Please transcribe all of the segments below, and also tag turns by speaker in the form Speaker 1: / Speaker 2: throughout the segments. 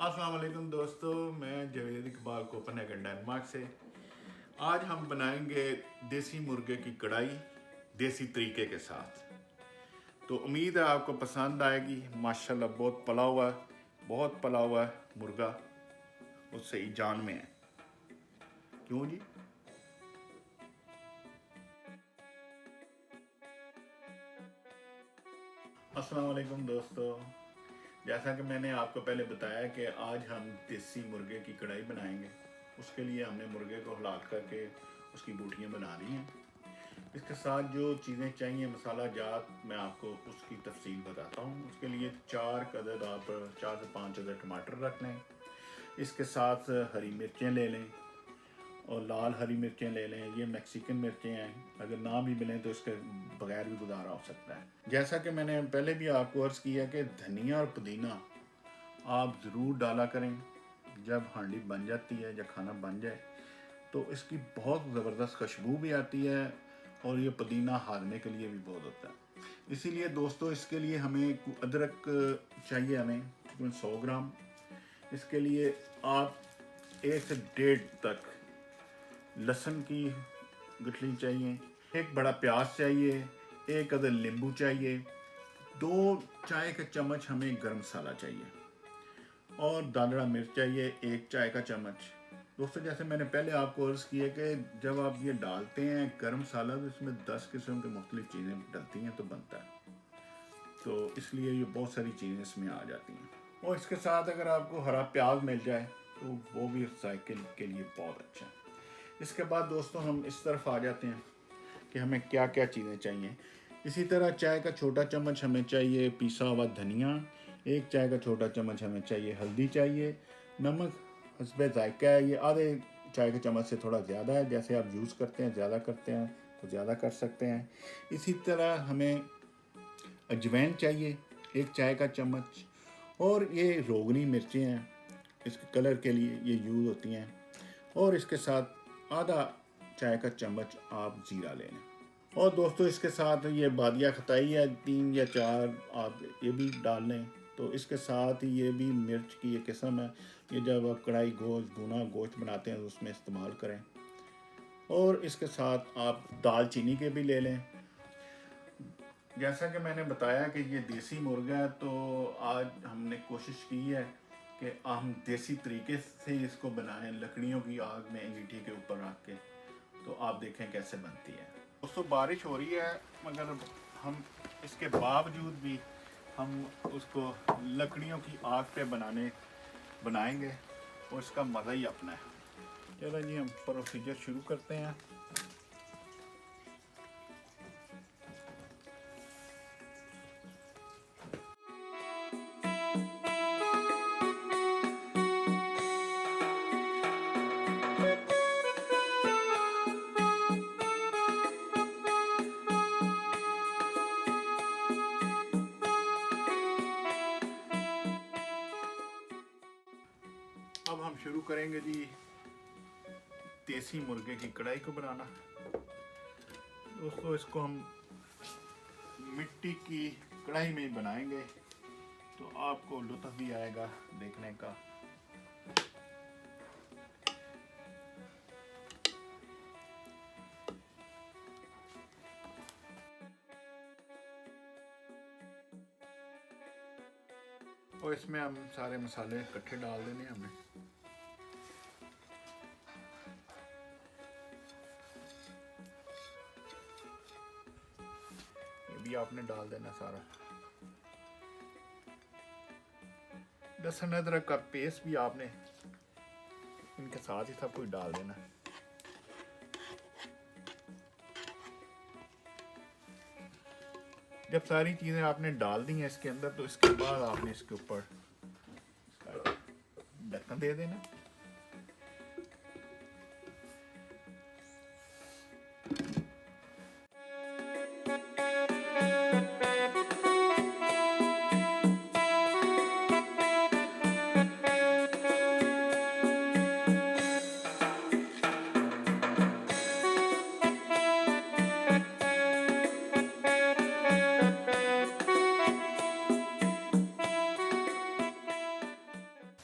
Speaker 1: अस्सलाम वालेकुम दोस्तों, मैं जवेद इकबाल कोपनहेगन डेनमार्क से। आज हम बनाएंगे देसी मुर्गे की कढ़ाई देसी तरीके के साथ। तो उम्मीद है आपको पसंद आएगी। माशाल्लाह बहुत पला हुआ मुर्गा उससे ही जान में है। क्यों जी? अस्सलाम वालेकुम दोस्तों, जैसा कि मैंने आपको पहले बताया कि आज हम देसी मुर्गे की कढ़ाई बनाएंगे। उसके लिए हमने मुर्गे को हलाल करके उसकी बोटियाँ बना ली हैं। इसके साथ जो चीज़ें चाहिए मसाला जात, मैं आपको उसकी तफसील बताता हूँ। उसके लिए 4 से 5 अदद टमाटर रख लें। इसके साथ हरी मिर्चें ले लें और लाल हरी मिर्चें ले लें। ये मैक्सिकन मिर्चें हैं, अगर ना भी मिलें तो इसके बगैर भी गुजारा हो सकता है। जैसा कि मैंने पहले भी आपको अर्ज़ किया कि धनिया और पुदीना आप ज़रूर डाला करें। जब हांडी बन जाती है, जब खाना बन जाए तो इसकी बहुत ज़बरदस्त खुशबू भी आती है और ये पुदीना हारने के लिए भी बहुत होता है। इसीलिए दोस्तों इसके लिए हमें अदरक चाहिए, हमें तकरीबन 100 ग्राम। इसके लिए आप 1 से 1.5 तक लहसुन की गठली चाहिए, एक बड़ा प्याज चाहिए, एक अदद नींबू चाहिए, 2 चाय के चम्मच हमें गर्म मसाला चाहिए और दालड़ा मिर्च चाहिए 1 चाय का चम्मच। दोस्तों जैसे मैंने पहले आपको अर्ज़ किया कि जब आप ये डालते हैं गर्म मसाला तो इसमें 10 किस्म की मुख्तलिफ चीज़ें डलती हैं तो बनता है। तो इसलिए ये बहुत सारी चीज़ें इसमें आ जाती हैं। और इसके साथ अगर आपको हरा प्याज मिल जाए तो वो भी साइकिल के लिए बहुत अच्छा है। इसके बाद दोस्तों हम इस तरफ आ जाते हैं कि हमें क्या क्या चीज़ें चाहिए। इसी तरह चाय का छोटा चम्मच हमें चाहिए पिसा हुआ धनिया, 1 चाय का छोटा चम्मच हमें चाहिए हल्दी चाहिए, नमक हस्बे ज़ायका है, ये आधे चाय के चम्मच से थोड़ा ज़्यादा है। जैसे आप यूज़ करते हैं, ज़्यादा करते हैं तो ज़्यादा कर सकते हैं। इसी तरह हमें अजवाइन चाहिए 1 चाय का चम्मच, और ये रोगनी मिर्चें हैं, इसके कलर के लिए ये यूज़ होती हैं। और इसके साथ आधा चाय का चम्मच आप ज़ीरा ले लें। और दोस्तों इसके साथ ये बादिया खताई है 3 या 4 आप ये भी डाल लें। तो इसके साथ ही ये भी मिर्च की एक किस्म है, ये जब आप कढ़ाई भुना गोश्त बनाते हैं तो उसमें इस्तेमाल करें। और इसके साथ आप दालचीनी के भी ले लें। जैसा कि मैंने बताया कि ये देसी मुर्गा है, तो आज हमने कोशिश की है कि हम देसी तरीके से इसको बनाएं, लकड़ियों की आग में अंगीठी के ऊपर रख के। तो आप देखें कैसे बनती है। दोस्तों बारिश हो रही है मगर हम इसके बावजूद भी हम उसको लकड़ियों की आग पे बनाएंगे और इसका मज़ा ही अपना है। चलो जी हम प्रोसीजर शुरू करते हैं। अब हम शुरू करेंगे जी देसी मुर्गे की कढ़ाई को बनाना। दोस्तों इसको हम मिट्टी की कढ़ाई में बनाएंगे तो आपको लुत्फ़ भी आएगा देखने का। और इसमें हम सारे मसाले इकट्ठे डाल देने हमें। ये भी आपने डाल देना सारा। लहसुन अदरक का पेस्ट भी आपने इनके साथ ही सब कुछ डाल देना। जब सारी चीज़ें आपने डाल दी हैं इसके अंदर तो इसके बाद आपने इसके ऊपर ढक्कन दे देना।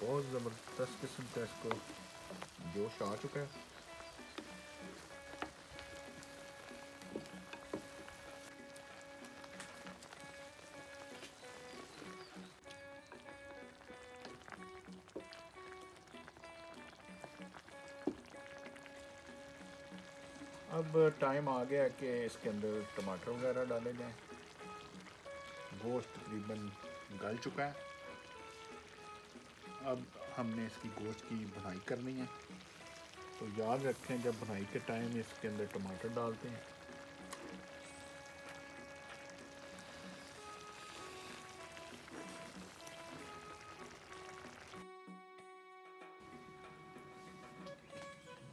Speaker 1: बहुत बहुत ज़बरदस्त किस्म का इसको जोश आ चुका है। अब टाइम आ गया कि इसके अंदर टमाटर वगैरह डाले जाएं। गोश्त तकरीबन गल चुका है। अब हमने इसकी गोश्त की भुनाई करनी है, तो याद रखें जब भुनाई के टाइम इसके अंदर टमाटर डालते हैं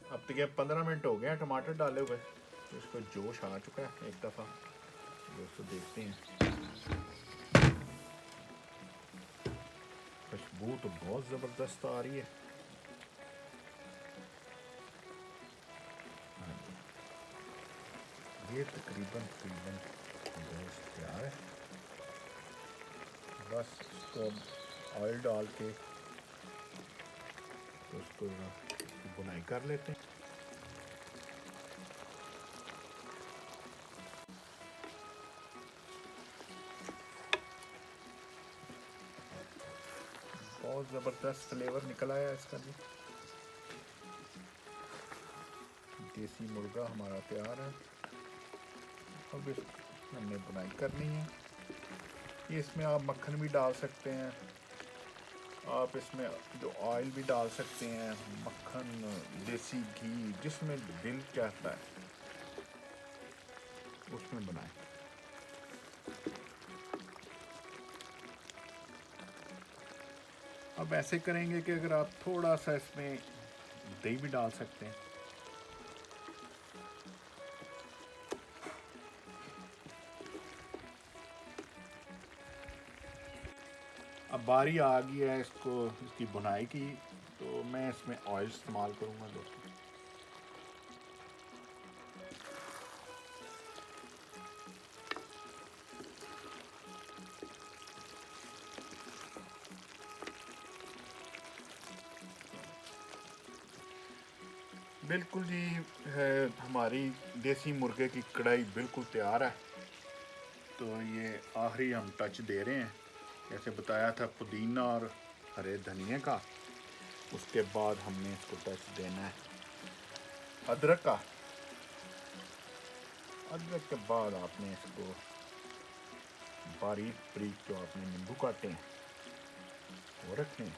Speaker 1: अब तक 15 मिनट हो गए हैं टमाटर डाले हुए, तो इसको जोश आ चुका है एक दफ़ा। दोस्तों देखते हैं, खुशबू तो बहुत ज़बरदस्त आ रही है। ये तकरीबन गोश्त तैयार है। बस इसको ऑयल डाल के तो उसको बुनाई कर लेते हैं। बहुत ज़बरदस्त फ्लेवर निकल आया इसका भी। देसी मुर्गा हमारा तैयार है। अब इस हमने बुनाई करनी है। ये इसमें आप मक्खन भी डाल सकते हैं, आप इसमें जो ऑयल भी डाल सकते हैं, मक्खन, देसी घी, जिसमें दिल चाहता है उसमें बनाएं। अब ऐसे करेंगे कि अगर आप थोड़ा सा इसमें दही भी डाल सकते हैं। अब बारी आ गई है इसकी बुनाई की, तो मैं इसमें ऑयल इस्तेमाल करूँगा दोस्तों। बिल्कुल जी है, हमारी देसी मुर्गे की कढ़ाई बिल्कुल तैयार है। तो ये आखिरी हम टच दे रहे हैं, जैसे बताया था पुदीना और हरे धनिया का। उसके बाद हमने इसको टच देना है अदरक का। अदरक के बाद आपने इसको बारीक बारीक जो आपने नींबू काटे हैं वो रखें।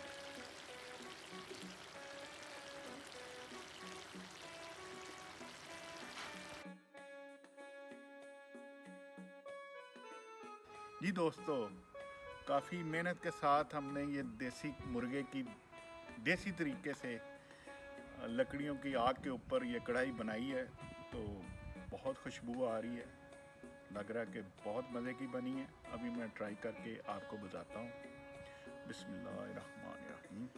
Speaker 1: जी दोस्तों, काफ़ी मेहनत के साथ हमने ये देसी मुर्गे की देसी तरीके से लकड़ियों की आग के ऊपर ये कढ़ाई बनाई है। तो बहुत खुशबू आ रही है, लग रहा है कि बहुत मज़े की बनी है। अभी मैं ट्राई करके आपको बताता हूँ। बिस्मिल्लाहिर्रहमानिर्रहीम।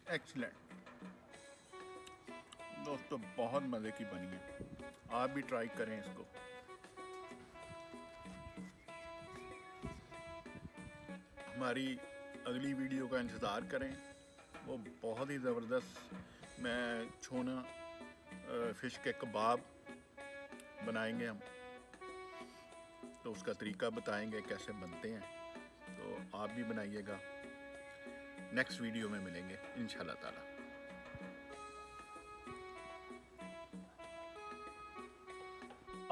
Speaker 1: एक्सीलेंट दोस्तों, बहुत मज़े की बनी है। आप भी ट्राई करें इसको। हमारी अगली वीडियो का इंतज़ार करें, वो बहुत ही ज़बरदस्त मैं छोना फ़िश के कबाब बनाएंगे हम, तो उसका तरीका बताएंगे कैसे बनते हैं। तो आप भी बनाइएगा। नेक्स्ट वीडियो में मिलेंगे इंशाल्लाह ताला।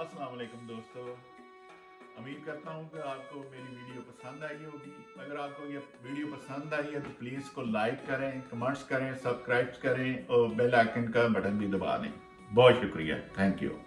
Speaker 1: अस्सलाम वालेकुम दोस्तों, उम्मीद करता हूँ कि आपको मेरी वीडियो पसंद आई होगी। अगर आपको ये वीडियो पसंद आई है तो प्लीज़ इसको लाइक करें, कमेंट्स करें, सब्सक्राइब करें और बेल आइकन का बटन भी दबा दें। बहुत शुक्रिया, थैंक यू।